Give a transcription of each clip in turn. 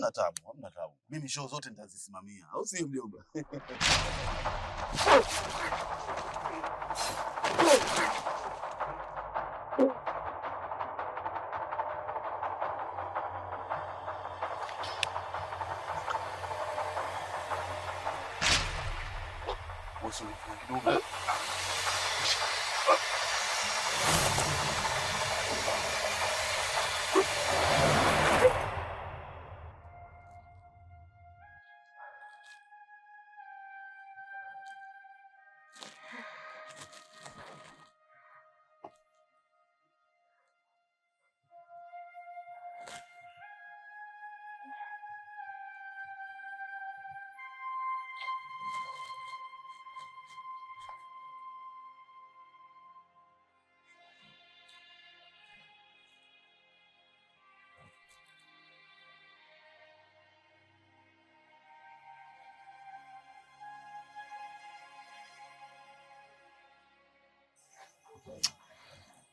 Hamna tabu. Mimi show zote nitazisimamia. Au sio mjomba? Kidogo.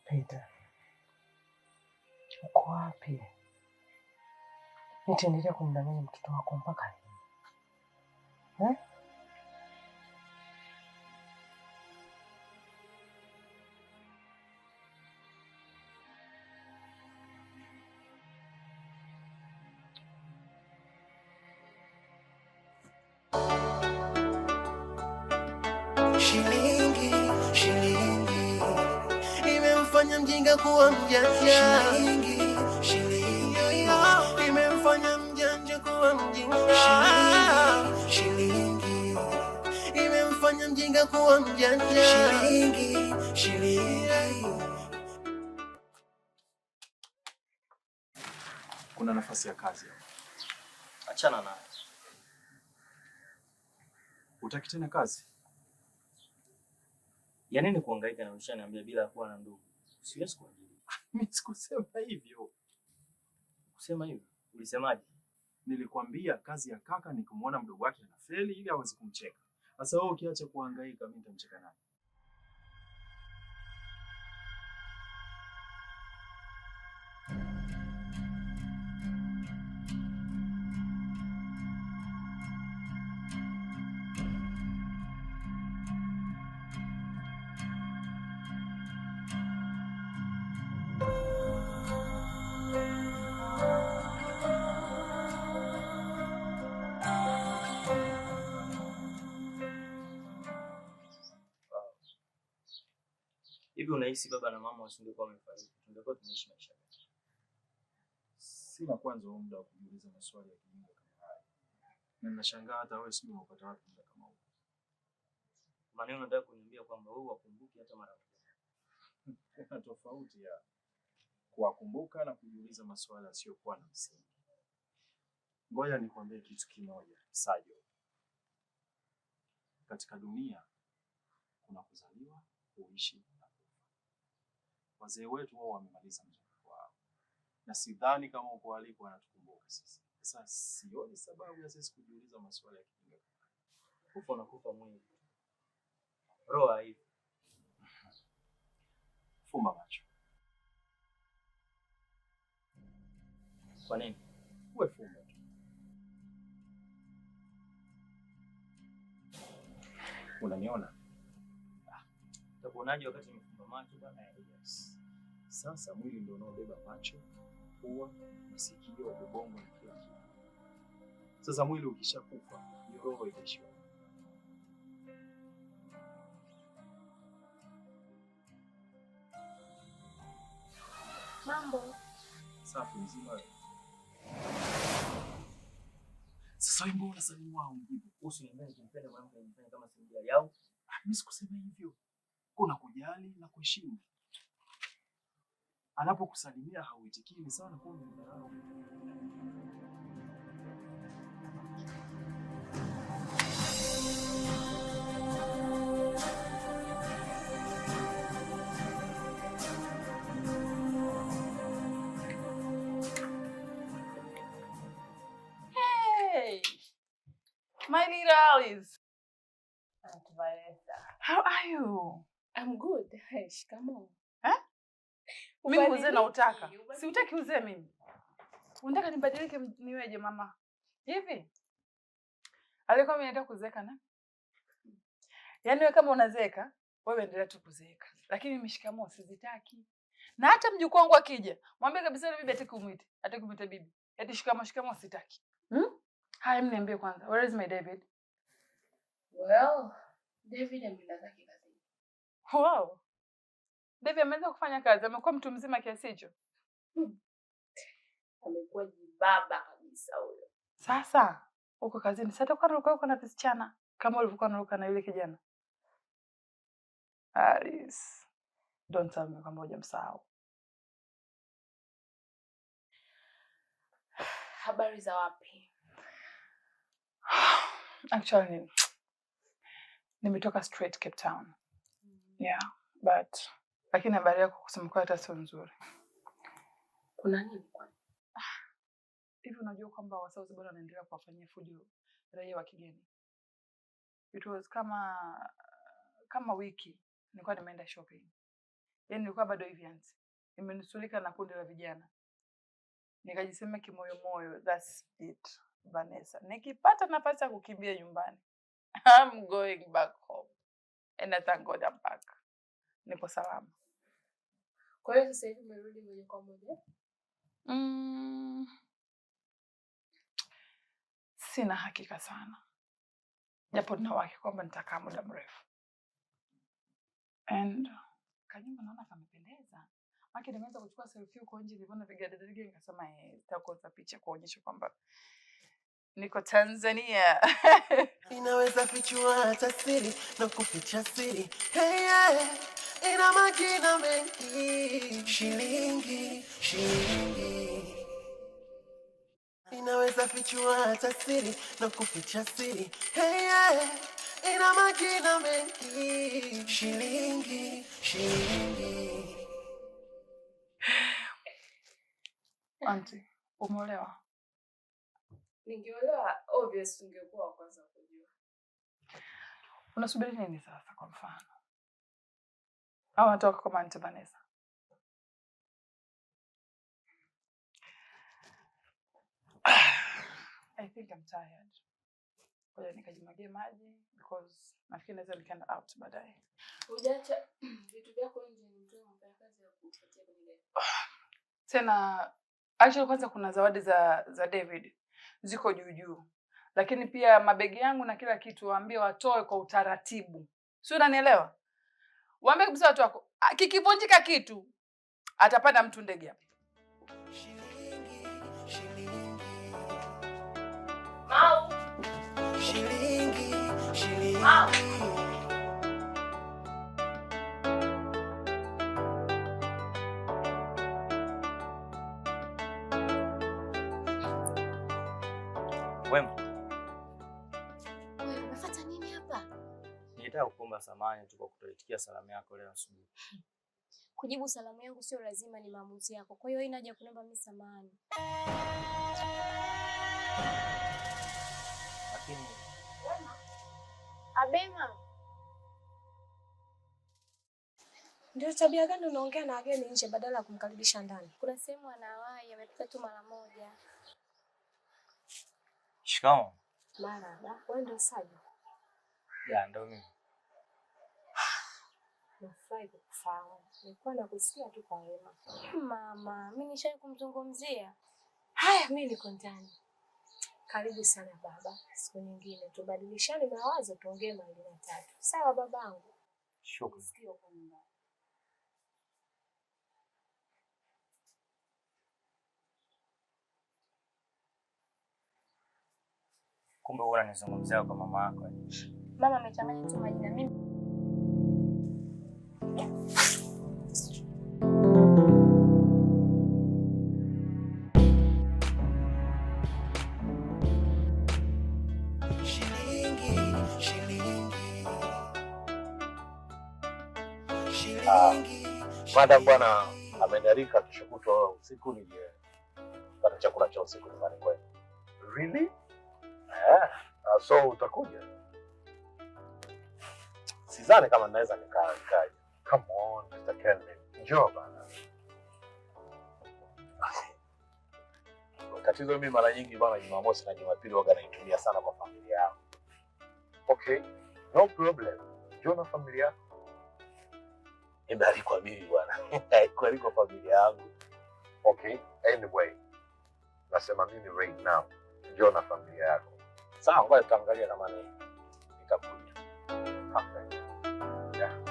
Peter, uko wapi? Nitaendelea kumdanganya mtoto wako mpaka lini? Shilingi imemfanya mjinga kuwa mjanja. Shilingi imemfanya mjanja kuwa mjinga. Shilingi imemfanya mjinga kuwa mjanja. Shilingi. Kuna nafasi ya kazi hapa. Achana naye. Utaki tena kazi? Ya nini kuhangaika na ushaniambia bila kuwa na ndugu? Siwezi kuajiri. Mimi sikusema hivyo. Kusema hivyo? Ulisemaje? Nilikwambia kazi ya kaka ni kumuona mdogo wake anafeli ili aweze kumcheka. Sasa wewe ukiacha kuhangaika mimi nitamcheka nani? Hivi unahisi baba na mama wasingekuwa wamefariki, tungekuwa tunaishi maisha gani? Sina kwanza muda wa kujiuliza maswali ya kijinga kama haya. Na ninashangaa hata wewe sio unapata wapi muda kama huu. Maneno nataka kuniambia kwamba wewe wakumbuki hata mara moja. Kuna tofauti ya kuwakumbuka na kujiuliza maswali yasiyokuwa na msingi. Ngoja nikwambie kitu kimoja, Sajo. Katika dunia kuna kuzaliwa, kuishi na kufa. Wazee wetu wao wamemaliza mzunguko wao. Na sidhani kama uko walipo wanatukumbuka sisi. Sasa sioni sababu ya sisi kujiuliza maswali ya kijinga. Kufa na kufa mwili. Roho haifi. Fumba macho. Kwa nini? Uwe fumba tu. Unaniona? Utakuonaje wakati nimefumba macho bwana? Yes. Sasa mwili ndio unaobeba macho, pua, masikio, ubongo na kila kitu. Sasa mwili ukishakufa, roho itaisha. Mambo. Safi mzima. Sasa wewe mbona unasalimu wao mjibu? Usiniambie nikimpenda mwanamke anifanye kama simjali au? Mimi sikusema hivyo. Kuna kujali na kuheshimu. Anapokusalimia hauitikii ni sawa na kuwa umemdharau. Hey, my little Alice. Aunt Vanessa. How are you? I'm good. Shikamoo. Mimi uzee na utaka. Si utaki uzee mimi. Unataka nibadilike niweje mama? Hivi? Alikuwa anataka kuzeeka na? Yaani wewe kama unazeeka, wewe endelea tu kuzeeka. Lakini mishikamoo sizitaki. Na hata mjukuu wangu akija, mwambie kabisa yule bibi atakumuita. Atakumuita bibi. Eti shikamoo sitaki. Haya mniambie kwanza. Where is my David? Well, David ameenda zake kazini. Wow. David ameanza kufanya kazi, amekuwa mtu mzima kiasi hicho. Amekuwa jibaba kabisa huyo. Sasa uko kazini, sasa uko na visichana kama ulivyokuwa unaruka na yule kijana. Alice, don't tell me kwamba hujamsahau. Habari za wapi? Actually, nimetoka straight Cape Town. Yeah, but lakini habari yako kusema kwa hata sio nzuri. Kuna nini kwani? Hivi unajua kwamba Wasauzi bado wanaendelea kuwafanyia fujo raia wa kigeni? It was kama wiki nilikuwa nimeenda shopping. Yaani nilikuwa bado hivi anzi. Nimenusulika na kundi la vijana. Nikajisema kimoyo, that's it, Vanessa. Nikipata nafasi ya kukimbia nyumbani, I'm going back home. And I thank God I'm back. Nipo salama. Kwa hiyo sasa hivi umerudi moja kwa moja? Sina hakika sana. Japo nina uhakika kwamba nitakaa muda mrefu. And kanyumba naona kamependeza. Maki nimeanza kuchukua selfie huko nje, niliona vigadadege nikasema nitakoza picha kuonyesha kwamba niko Tanzania. Inaweza fichua hata siri na kuficha siri. Hey, yeah. Ina majina mengi. Shilingi. Inaweza fichua hata siri na kuficha siri. Hey, yeah. Ina majina mengi. Shilingi. Auntie, umeolewa? Ningeolewa obvious ungekuwa wa kwanza kujua. Unasubiri nini sasa kwa mfano? Au unataka kama Auntie Vanessa? I think I'm tired. Ngoja nikajimagie maji because nafikiri naweza nikaenda out baadaye. Hujaacha vitu vyako nje, nitoe mfanyakazi ya kufuatia kwenye. Tena actually kwanza kuna zawadi za David ziko juu. Lakini pia mabegi yangu na kila kitu waambie watoe kwa utaratibu. Sio, unanielewa? Waambie kabisa watu wako kikivunjika kitu atapanda mtu ndege hapa. Mau. Shilingi. Mau. Wema. Wewe umefuata nini hapa? Nilitaka kukuomba samahani tu kwa kutoitikia salamu yako leo asubuhi. Kujibu salamu yangu sio lazima, ni maamuzi yako. Kwa hiyo haina haja kuniomba mimi samahani. Lakini Abema. Ndio tabia gani unaongea na wageni nje badala ya kumkaribisha ndani? Kuna sehemu anawahi amepita tu mara moja. shikamoo. Marahaba, wewe ndio Saja? Ya, ndio mimi. Nafurahi kukufahamu. Nilikuwa nakusikia tu kwa wema. Mama, mimi nishawahi kumzungumzia. Haya, mimi niko ndani. Karibu sana baba. Siku nyingine tubadilishane mawazo, tuongee mawili matatu. Sawa babangu? Shukrani. Sikio kwa nyumbani. Kumbe wewe unanizungumzia kwa mama yako. Mama amechanganya tu majina mimi. Madam bwana amenialika kesho kutwa usiku nije pata chakula cha usiku nyumbani kwenu. Really? So utakuja? Sidhani kama naweza nikaja. Come on, Mr. Kelvin. Njoo bana. tatizo mimi mara nyingi bana, Jumamosi na Jumapili waga naitumia sana kwa familia yangu. Okay, no problem. Njoo na familia yako. Kwa mimi bwana. Kwa familia yangu. Okay, anyway. Nasema mimi right now. Njoo na familia yako. Sawa, ngoja tuangalie na maana nitakuja. Okay. Yeah.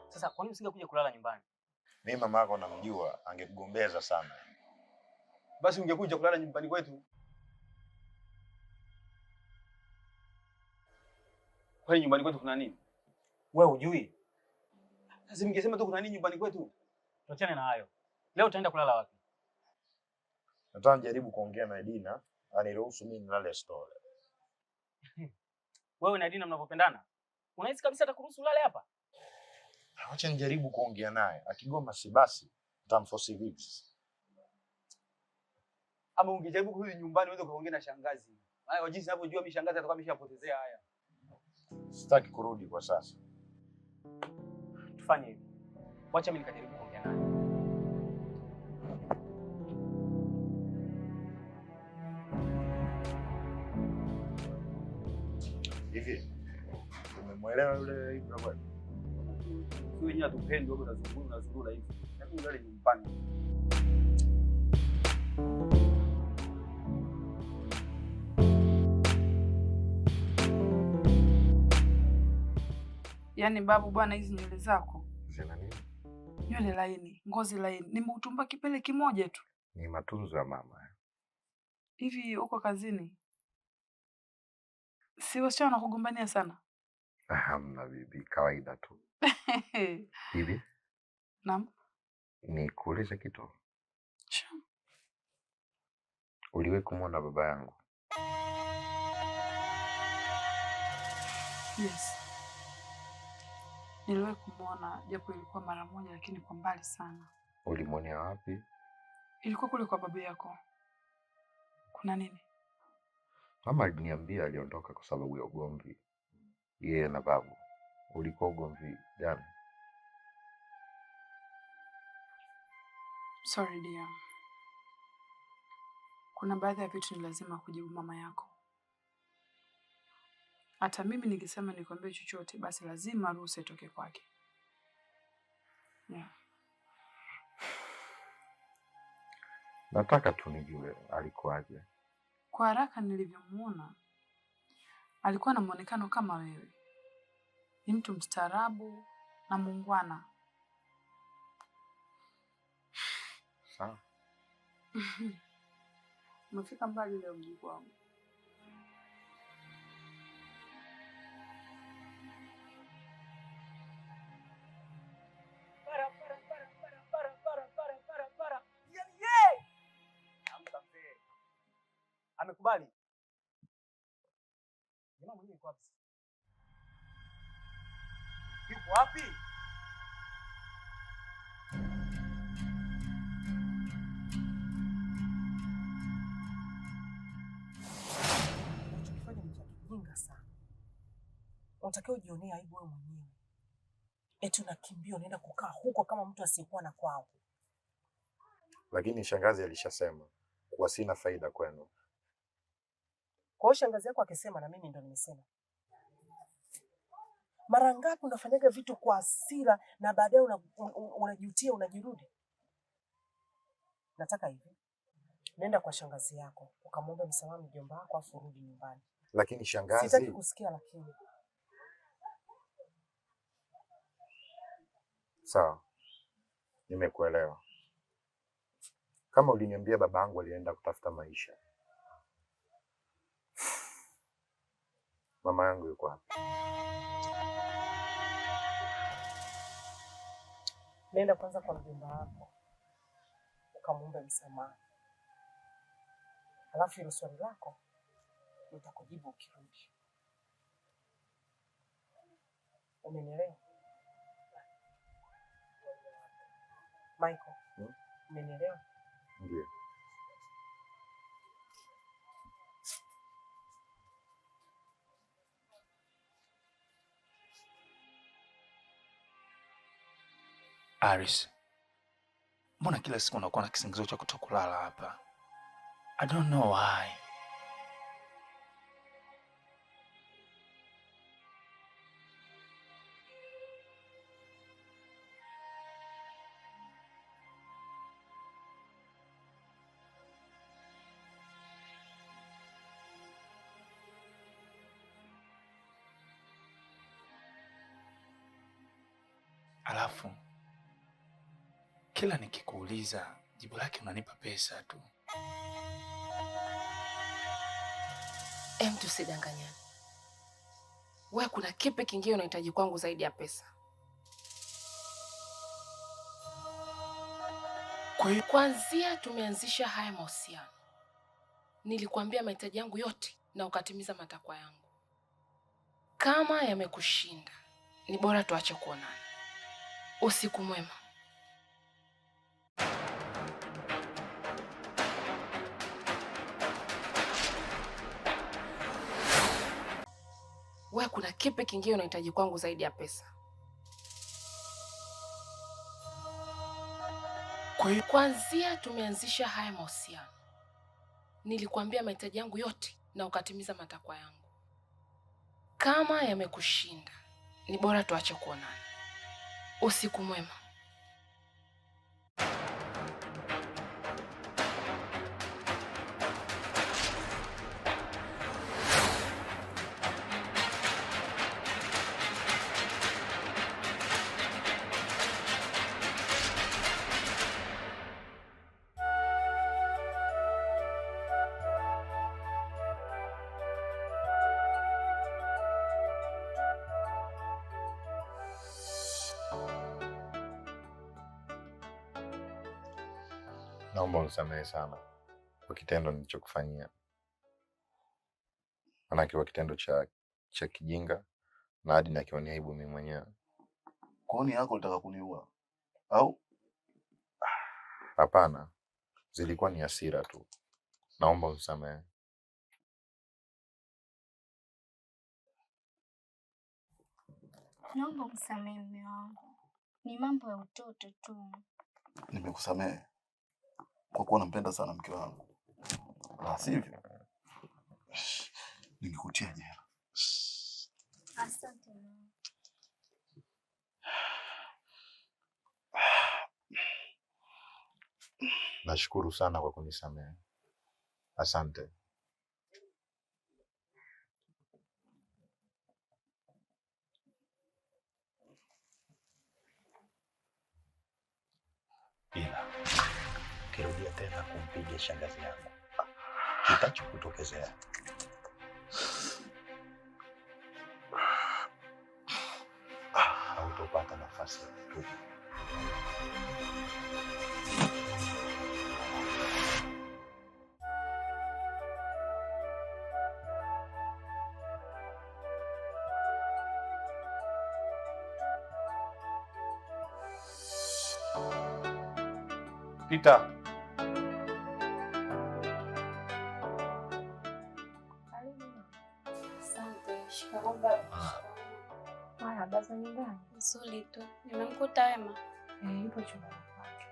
Sasa kwa nini usingekuja kulala nyumbani? Mimi mama yako namjua, angekugombeza sana. Basi ungekuja kulala nyumbani kwetu. Kwani nyumbani kwetu kuna nini? Wewe hujui? Sasa ningesema tu kuna nini nyumbani kwetu. Tuachane na hayo. Leo utaenda kulala wapi? Nataka nijaribu kuongea na Edina, aniruhusu mimi nilale store. Wewe na Edina mnapopendana? Unahisi kabisa atakuruhusu ulale hapa? Acha nijaribu kuongea naye. Akigoma si basi, nitamforce vipi? Ama ungejaribu kurudi nyumbani uweze kuongea na shangazi. Haya, jinsi ninavyojua mimi shangazi atakuwa ameshapotezea haya. Sitaki kurudi kwa sasa. Tufanye hivi. Wacha mimi nikajaribu kuongea naye. Hivi. Umemwelewa yule Ibra? Wewe nyanya tupende wewe unazungula hivi. Hebu ulale nyumbani. Yaani babu bwana, hizi nywele zako Zina nini? nywele laini, ngozi laini, nimeutumba kipele kimoja tu. Ni matunzo ya mama. Hivi uko kazini? Si wasichana wanakugombania sana? Hamna bibi, kawaida tu. Bibi? Naam. Nikuulize kitu. Uliwahi kumwona baba yangu? Yes. Niliwahi kumwona, japo ilikuwa mara moja, lakini kwa mbali sana. Ulimwonea wapi? Ilikuwa kule kwa babu yako. Kuna nini? Mama aliniambia aliondoka kwa sababu ya ugomvi. Yeye na babu. Ulikuwa ugomvi gani? Sorry dear. Kuna baadhi ya vitu ni lazima kujibu mama yako. Hata mimi nikisema nikwambie chochote, basi lazima ruhusa itoke kwake. Yeah. Nataka tu nijue alikuwaje. Kwa haraka nilivyomuona, alikuwa na muonekano kama wewe. Ni mtu mstaarabu na muungwana. Sawa. Umefika mbali leo mjukuu wangu. Amekubali. Jamaa mwenyewe yuko wapi? Yuko wapi? Unachokifanya ni cha kijinga sana. Unatakiwa ujionee aibu wewe mwenyewe. Eti unakimbia unaenda kukaa huko kama mtu asiyekuwa na kwao. Lakini shangazi alishasema kuwa sina faida kwenu. Kwa hiyo shangazi yako akisema na mimi ndo nimesema. Mara ngapi unafanyaga vitu kwa hasira na baadaye unajutia unajirudi? Nataka hivi. Nenda kwa shangazi yako, ukamwombe msamaha mjomba wako afu rudi nyumbani. Lakini shangazi, sitaki kusikia lakini. Sawa. Nimekuelewa. Kama uliniambia babangu alienda kutafuta maisha. Mama yangu yuko wapi? Nenda kwanza kwa mjomba wako, ukamwombe msamaha. Alafu hilo swali lako nitakujibu ukirudi. Michael. Umenielewa? Ndio. Aris, mbona kila siku unakuwa na kisingizio cha kutokulala hapa? I don't know why. Alafu kila nikikuuliza jibu lake unanipa pesa tu. Tusidanganyane. Wewe kuna kipi kingine unahitaji kwangu zaidi ya pesa? Kwanzia tumeanzisha haya mahusiano, nilikuambia mahitaji yangu yote na ukatimiza matakwa yangu. Kama yamekushinda, ni bora tuache kuonana. Usiku mwema. Wewe kuna kipi kingine unahitaji kwangu zaidi ya pesa? Kwanzia tumeanzisha haya mahusiano, nilikuambia mahitaji yangu yote na ukatimiza matakwa yangu. Kama yamekushinda, ni bora tuache kuonana. Usiku mwema. Naomba unisamehe sana kwa kitendo nilichokufanyia. Manake kwa kitendo cha kijinga na hadi nakionea aibu mimi mwenyewe. Kwani yako unataka kuniua? Au? Hapana. Zilikuwa ni hasira tu. Naomba unisamehe. Naomba unisamehe mume wangu. Ni mambo ya utoto tu. Nimekusamehe kwa kuwa nampenda sana mke wangu. La sivyo ningekutia jela. Asante. Nashukuru sana kwa kunisamehe. Asante. Ila ukirudia tena kumpiga shangazi yangu, kitachokutokezea hautopata nafasi ya kutubu. Pita. Asante. Shikamoo baba. Marahaba za nyumbani. Nzuri tu. Nimemkuta Wema. Yupo chumbani kwake.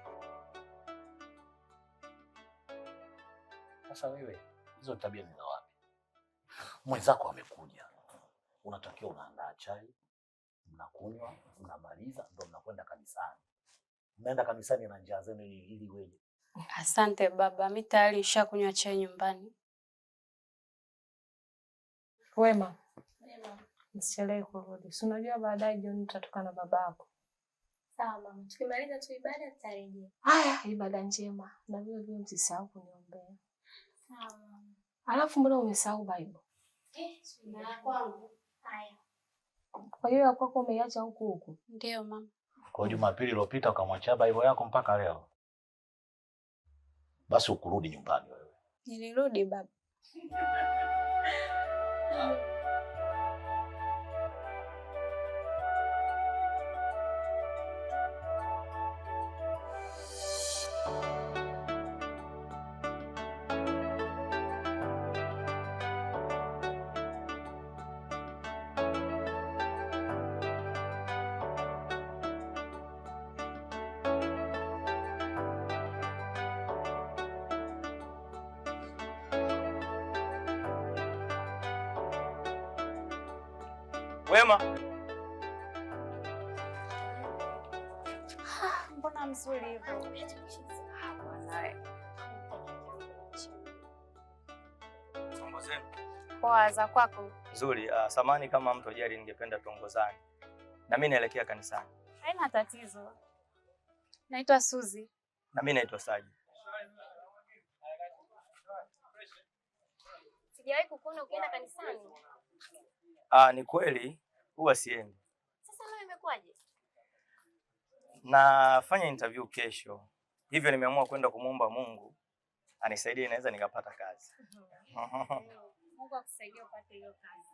Sasa wewe, hizo tabia ni za wapi? Mwenzako amekuja, unatakiwa unaandaa chai, mnakunywa, mnamaliza, ndio mnakwenda kanisani. Mnaenda kanisani na njaa zenu ili weje. Asante baba, mimi tayari nishakunywa chai nyumbani. Wema. Msichelewe kurudi. Si unajua baadaye jioni tutatoka na babako. Sawa mama. Tukimaliza tu ibada tutarejea. Haya, ibada njema. Na vile vile msisahau kuniombea. Sawa mama. Alafu mbona umesahau Bible? Na kwangu. Haya. Kwa hiyo ya kwako umeiacha huku? Ndio mama. Kwa Jumapili iliyopita ukamwachia Bible yako mpaka leo. Basi ukurudi nyumbani wewe. Nilirudi baba. Wema. Mbona mzuri hivyo? Mambo zenu? Poa, za kwako? Nzuri. Samani kama mtu ajali, ningependa tuongozane. Na mimi naelekea kanisani. Haina tatizo. Naitwa Suzi. Na mimi naitwa Saji. Sijawahi kukuona ukienda kanisani. Ni kweli huwa siendi. Sasa leo imekwaje? Nafanya interview kesho. Hivyo nimeamua kwenda kumuomba Mungu anisaidie, naweza nikapata kazi. Mungu akusaidie upate hiyo kazi.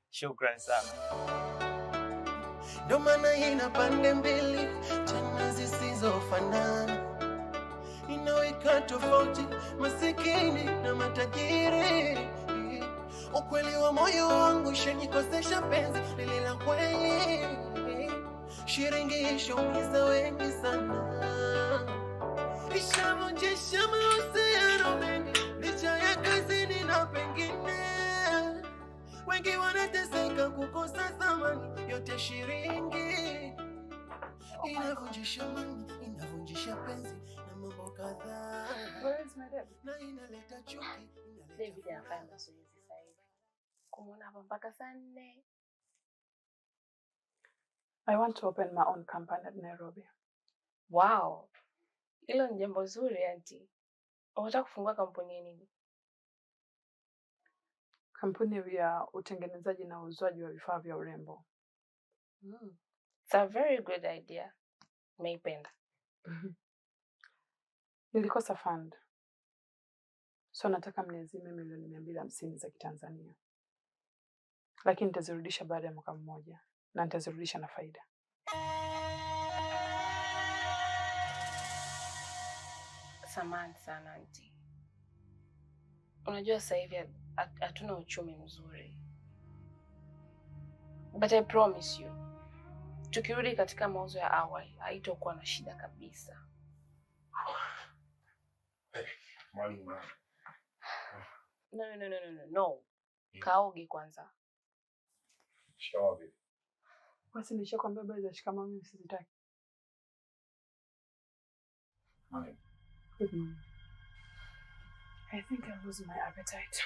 Shukrani sana. Ndo maana ina pande mbili tena zisizofanana, inaweka tofauti masikini na matajiri. Ukweli wa moyo wangu shanikosesha penzi lile la kweli, shilingi ishaumiza wengi sana, ishavunjisha mahusiano mengi licha ya kazini na pengine wengi wanateseka kukosa thamani yote. Shilingi inavunjisha mani, inavunjisha penzi na mambo kadhaa, na inaleta chuki. David anafanya mazoezi sasa hivi. Kumuona hapa mpaka saa 4. I want to open my own company at Nairobi. Wow. Hilo ni jambo zuri auntie. Unataka kufungua kampuni nini? Kampuni ya utengenezaji na uuzaji wa vifaa vya urembo. It's a very good idea. Nimeipenda. Nilikosa fund. So nataka mniazime milioni 250 za Kitanzania. Lakini nitazirudisha baada ya mwaka mmoja na nitazirudisha na faida. Samahani sana auntie. Unajua sasa hivi hatuna uchumi mzuri. But I promise you, tukirudi katika mauzo ya awali, haitakuwa na shida kabisa. Mwalimu. No. Kaoge kwanza. Shikamoo. Basi nishakwambia basi za shikamoo mimi sizitaki. Mwalimu. Good morning. I think I'm losing my appetite.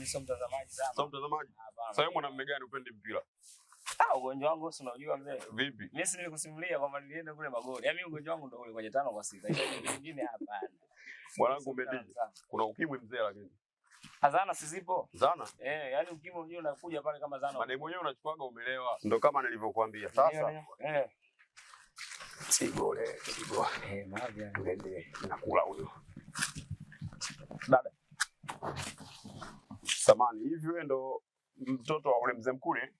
Sio mtazamaji sana. Sio mtazamaji. Sasa wewe mwanamume gani upende mpira? Ugonjwa wangu si unajua mzee. Vipi? Mimi si nilikusimulia kwamba nilienda kule Magori. Yaani ugonjwa wangu ndio ule kwenye 5 kwa 6. Hiyo nyingine hapana. Mwanangu umediji. Kuna ukimwi mzee lakini. Zana sizipo? Zana? Yaani ukimwi unajua unakuja pale kama zana. Mademu mwenyewe unachukuaga umelewa. Ndio kama nilivyokuambia. Sasa. Sigole. Mavya ndio nakula huyo. Dada. Samani, hivi wewe ndo mtoto wa ule mzee Mkule?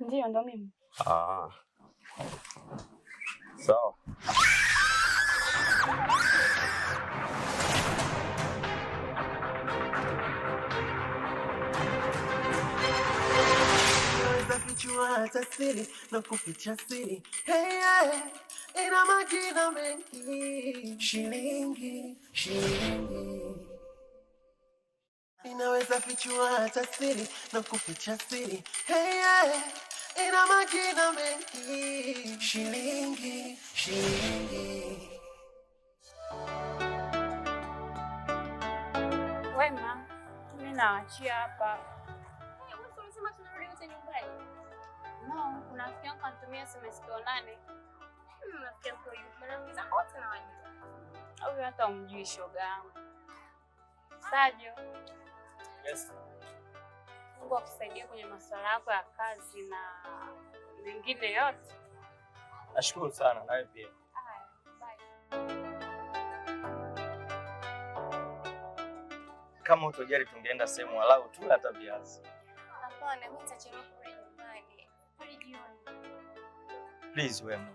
Ndio, ndo mimi. Sawa. Naweza fichua hata siri na kuficha siri. Hey, ina majina mengi. Shilingi. Inaweza fichua hata siri na kuficha siri. Hey, ina majina mengi. Shilingi. Wema, mimi naachia hapa. Wewe unasema tunarudi wote nyumbani? No, kuna rafiki yangu anitumia SMS tuonane. Rafiki yako yupi? Marafiki zangu wote na wajua. Au hata umjui shoga yangu. Sajo. Yes. Mungu akusaidie kwenye masuala yako ya kazi na mengine yote. Nashukuru sana nawe pia. Kama utojali tungeenda sehemu walau tu hata viazi. Hapana, mimi nitachelewa kurudi nyumbani. Hadi jioni. Please Wema.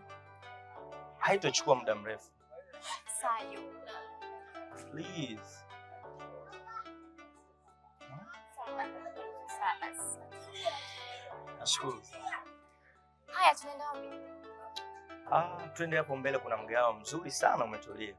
haitochukua muda mrefu. Sayo. Please. Nashukuru. Haya, tunaenda wapi? Twende hapo mbele, kuna mgahawa mzuri sana umetulia.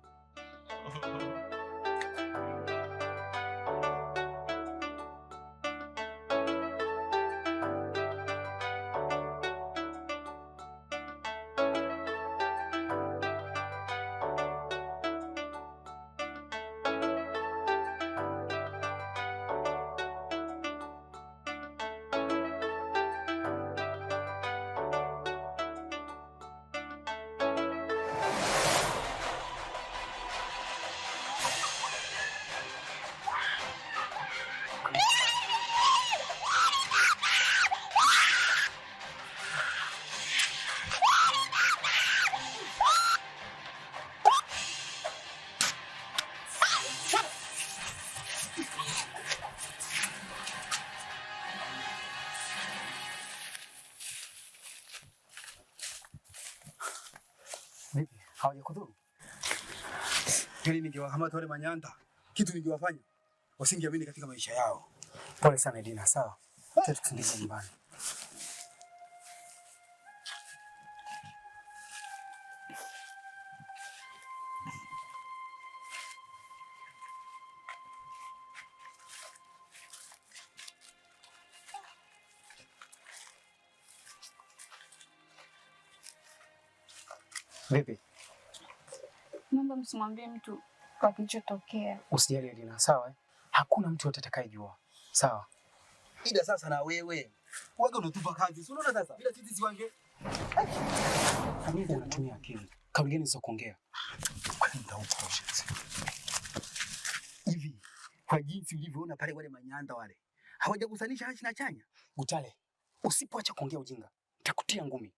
Vipi? Hawajakudhuru? Yaani ningewakamata wale manyanda, kitu ningewafanya wasingeamini katika maisha yao. Pole sana Edina, sawa? Tutakutana nyumbani. Vipi? Naomba msimwambie mtu kwa kilichotokea. Usijali Edina, sawa? Hakuna mtu yote atakayejua. Sawa? Ida sasa na wewe. Waga unatupa kazi. Si unaona sasa? Bila sisi siwange. Hamida anatumia akili. Kauli gani za kuongea? Kwenda huko shit. Hivi kwa jinsi ulivyoona pale wale manyanda wale. Hawajakusanisha hashi na chanya. Gutale. Usipoacha kuongea ujinga, nitakutia ngumi.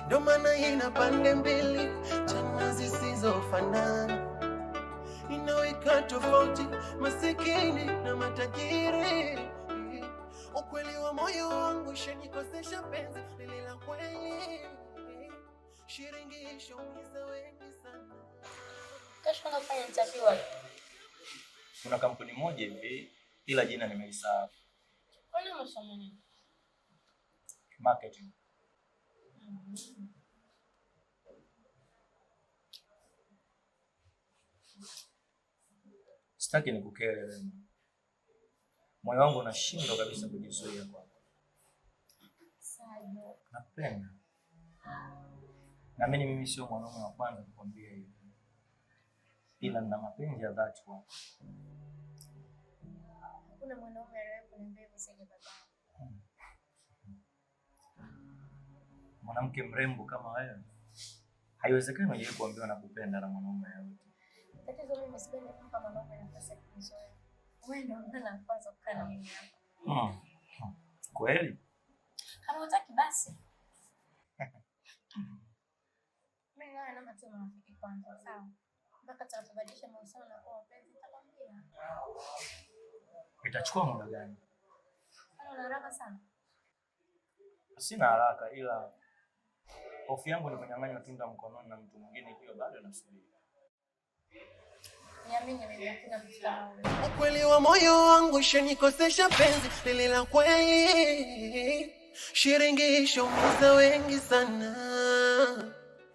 Ndio maana ina pande mbili, chama zisizofanana, inaweka tofauti masikini na matajiri. Ukweli wa moyo wangu shanikosesha penzi lile la kweli, shilingi shaumiza wengi sana. Kesho unafanya interview wapi? Kuna kampuni moja hivi, ila jina nimelisahau. Kwani unasoma nini? Marketing. Sitaki nikukere wewe. Moyo wangu unashindwa kabisa kujizuia kwako. Sayo. Napenda. Naamini mimi sio mwanaume wa kwanza kukwambia hivi. Ila nina mapenzi ya dhati kwako. Kuna mwanaume aliyewahi kuniambia hivyo zaidi baba. Mwanamke mrembo kama wewe, haiwezekani unje kuambiwa nakupenda na mwanaume yote. Tatizo mimi sipendi kumpa mwanaume nafasi ya kuzoea. Wewe ndio unataka kwanza kukaa na mimi hapa. Kweli? Kama unataka basi. Mimi na matema rafiki kwanza, sawa? Mpaka tutabadilisha mahusiano na kuwa wapenzi nitakwambia. Itachukua muda gani? Una haraka sana? Sina haraka, ila hofu yangu ni kunyang'anywa tunda mkononi na mtu mwingine, hiyo bado nasubiri. Niamini mimi hakuna kitu kama hiyo. Ukweli wa moyo wangu shanikosesha penzi lile la kweli, shilingi shaumiza wengi sana.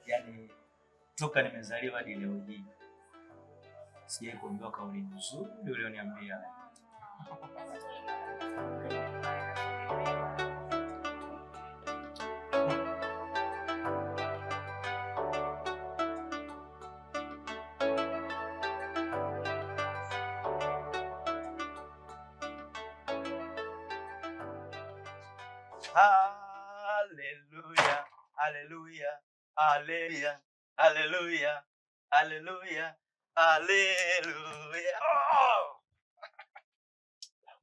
Yaani toka nimezaliwa hadi leo hii sijai kuambiwa kauli nzuri ulioniambia. Hallelujah, hallelujah, hallelujah, hallelujah, hallelujah, hallelujah.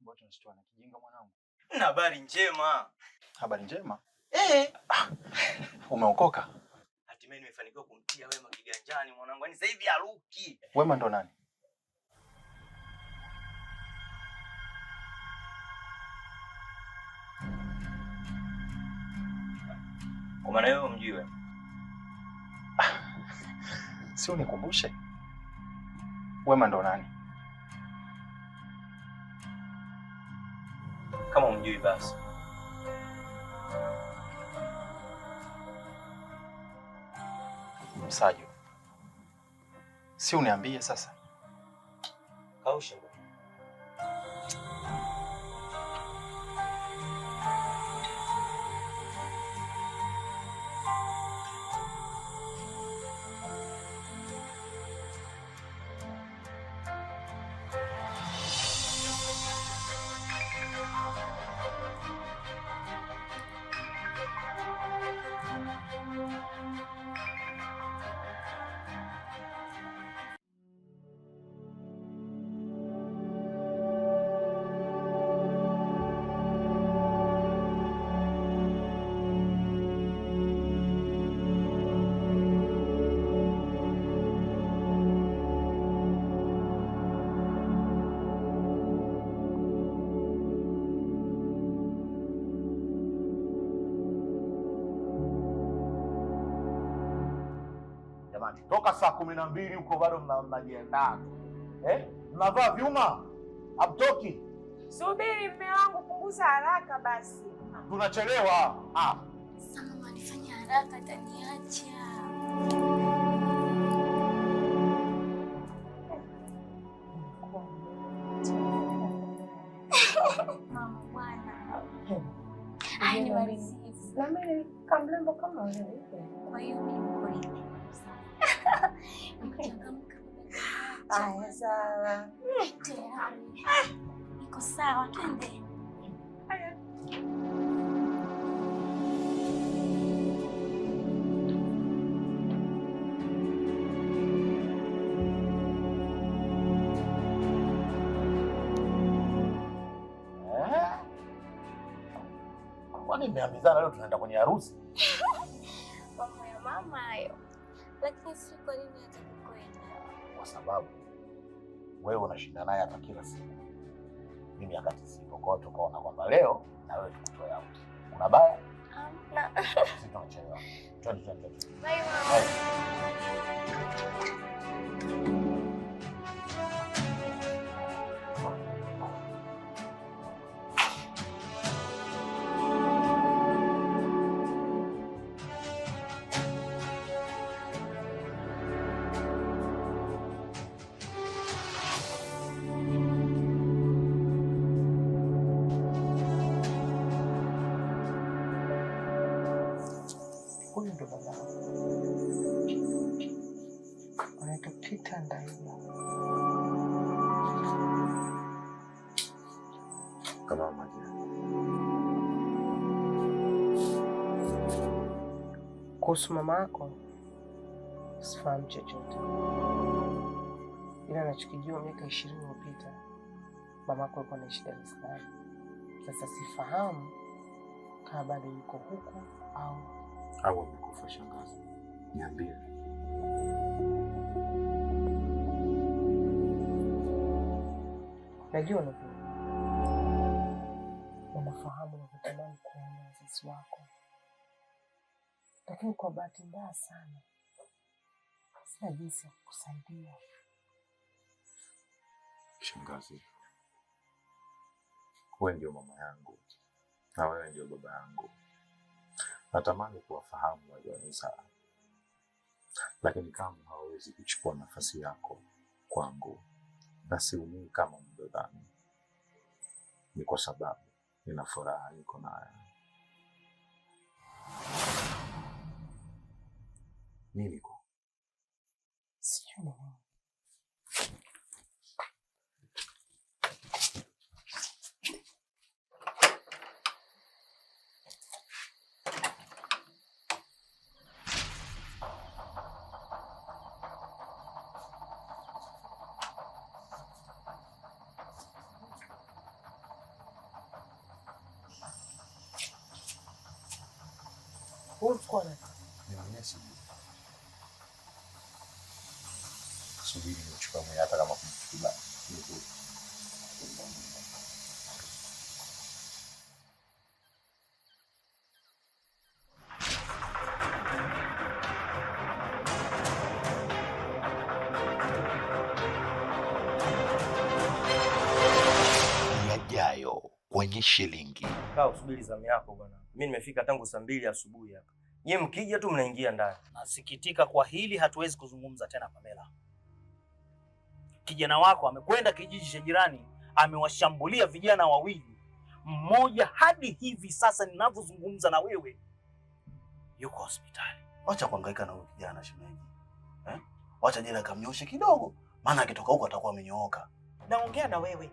Mbona tunashtua na kijinga mwanangu? Na habari njema. Habari njema? Umeokoka? Hatimaye nimefanikiwa kumtia Wema kiganjani mwanangu. Yaani sasa hivi haruki. Wema ndo nani? Kwa maana hiyo mjiwe. Sio nikumbushe. Wema ndo nani? Kama mjui basi. Msaju. Si uniambie sasa. Kausha. Toka saa 12 huko bado mnajiandaa. Mnavaa vyuma? Hamtoki? Subiri mme wangu, punguza haraka basi. Tunachelewa. Sasa mama alifanya haraka ataniacha. Mama bwana. Ai ni marisi. Na mimi kamlembo kama wewe. Kwa hiyo mimi aya sawa. Iko sawa, twende. Kwani mmeambizana leo tunaenda kwenye harusi? Mambo ya mama hayo. Lakini si kwa nini hataki kwenda? Kwa sababu wewe unashinda naye hapa kila siku. Mimi wakati sipo, kwa hiyo tukaona kwamba leo na wewe tukutoe out. Kuna baya? Hamna. Sisi tunachelewa. Twende. Bye mama. Huyu ndo baba anaitwa Peter Ndaiba. Kama majina. Kuhusu mama yako sifahamu chochote, ila anachokijua miaka 20 iliyopita mama yako alikuwa anaishi Dar es Salaam. Sasa sifahamu kama bado yuko huko au amekufa. Shangazi, niambie. Najua unafahamu na kutamani kuona wazazi wako, lakini kwa bahati mbaya sana sina jinsi ya kukusaidia. Shangazi, wewe ndio mama yangu na wewe ndio baba yangu. Natamani kuwafahamu walionizaa, lakini kama hawawezi kuchukua nafasi yako kwangu na siumii kama mdodhani, ni kwa sababu nina furaha niko nayo. Nini kwa? Sijui. Subiri nichukue mwenye hata kama kumchukua. shilingi. Kaa usubiri zamu yako bwana. Mimi nimefika tangu saa 2 asubuhi hapa. Nyie mkija tu mnaingia ndani. Nasikitika kwa hili, hatuwezi kuzungumza tena Pamela. Kijana wako amekwenda kijiji cha jirani, amewashambulia vijana wawili. Mmoja hadi hivi sasa ninavyozungumza na wewe yuko hospitali. Wacha kuhangaika na huyo kijana shemeji. Wacha jela kamnyoshe kidogo, maana akitoka huko atakuwa amenyooka. Naongea na wewe.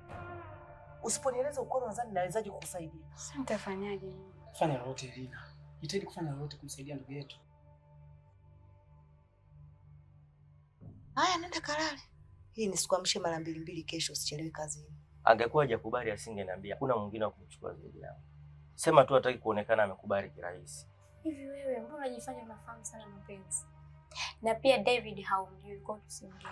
Usiponieleza ukweli nadhani nawezaje kukusaidia? Sasa nitafanyaje? Fanya lolote Lina. Jitahidi kufanya lolote kumsaidia ndugu yetu. Haya, nenda kalale. Hii nisikuamshe mara 2 kesho, usichelewe kazini. Angekuwa hajakubali asingeniambia. Kuna mwingine wa kumchukua zaidi yangu. Sema tu hataki kuonekana amekubali kirahisi. Hivi wewe mbona unajifanya unafahamu sana mapenzi? Na pia David haumjui, kwa tusiongee.